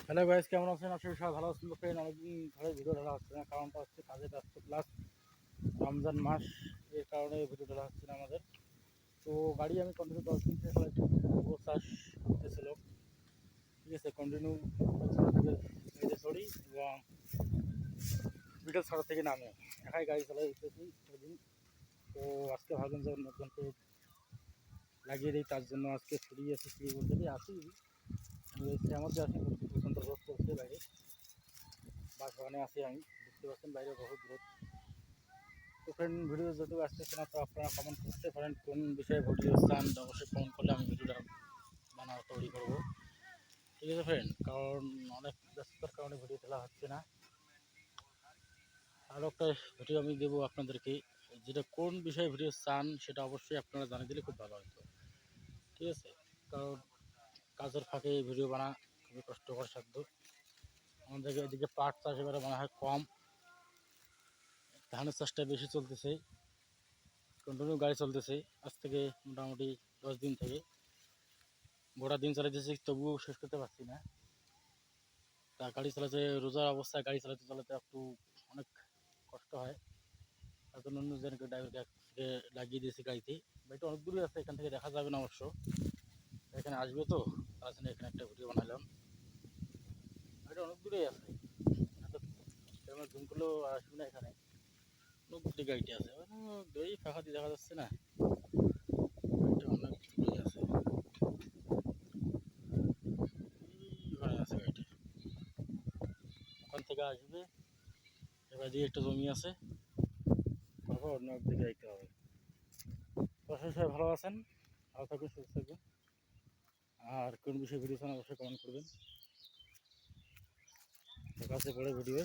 Hello guys, কেমন আছেন? আসলে সবাই ভালো আছেন। তো ফ্রেন্ড, অনেকদিন ধরে ভিডিও ঢালা হচ্ছে না, কারণটা হচ্ছে কাজে ব্যস্ত প্লাস রমজান মাস, এর কারণে ভিডিও ঢালা হচ্ছে না আমাদের। তো গাড়ি আমি কন্টিনিউ 10 দিন থেকে পুরো চাষ করতেছিল, ঠিক আছে। কন্টিনিউ থেকে চড়ি এবং বিকেল 6টা থেকে নামে একাই গাড়ি চালাই দিতেছি সেদিন। তো আজকে ভাবলাম যে নতুনকে লাগিয়ে দিই, তার জন্য আজকে ফ্রি আছি। ফ্রি বলতে কি আসি আমাদের আসি, প্রচণ্ড রোদ করছে বাইরে, বাসবাগানে আছি আমি, দেখতে পাচ্ছেন বাইরে বহুত রোদ। তো ফ্রেন্ড, ভিডিও যদিও আসতেছে না, তো আপনারা কমেন্ট করতে পারেন কোন বিষয়ে ভিডিও চান, অবশ্যই কমেন্ট করলে আমি ভিডিওটা বানানো তৈরি করবো, ঠিক আছে ফ্রেন্ড। কারণ অনেক ব্যস্ততার কারণে ভিডিও তোলা হচ্ছে না। আরও একটা ভিডিও আমি দেবো আপনাদেরকে, যেটা কোন বিষয়ে ভিডিও চান সেটা অবশ্যই আপনারা জানিয়ে দিলে খুব ভালো হতো, ঠিক আছে। কারণ কাজের ফাঁকে ভিডিও বানা খুবই কষ্টকর সাধ্য। আমাদের এদিকে পাট চাষ এবারে মনে হয় কম, ধানের চাষটা বেশি চলতেছে, কন্টিনিউ গাড়ি চলতেছে আজ থেকে মোটামুটি 10 দিন থেকে। গোটা দিন চালাইতেছি, তবুও শেষ করতে পারছি না। তা গাড়ি চালাতে, রোজার অবস্থায় গাড়ি চালাতে চালাতে একটু অনেক কষ্ট হয়। তার জন্য অন্যজনকে ড্রাইভারকে লাগিয়ে দিয়েছি গাড়িতে। বাড়িটা অনেক দূরে আছে, এখান থেকে দেখা যাবে না অবশ্য, এখানে আসবে তো, তার জন্য এখানে একটা ভিডিও বানালাম। বাড়িটা অনেক দূরেই আছে, ক্যামেরা জুম করলেও আসবে না। এখানে অনেক দূরে গাড়িটি আছে, গাড়ি ফাঁকা দিয়ে দেখা যাচ্ছে না, গাড়িটা অনেক দূরে আছে, ওখানে আছে গাড়িটা, ওখান থেকে আসবে। এবার দিয়ে একটা জমি আছে, তারপর অন্য একদিকে যাইতে হবে। প্রশাসন সবাই ভালো আছেন, ভালো থাকবেন, সুস্থ থাকবেন। আর কোন বিষয়ে ভিডিও চান অবশ্যই কমেন্ট করবেন। দেখা আছে পরে ভিডিও।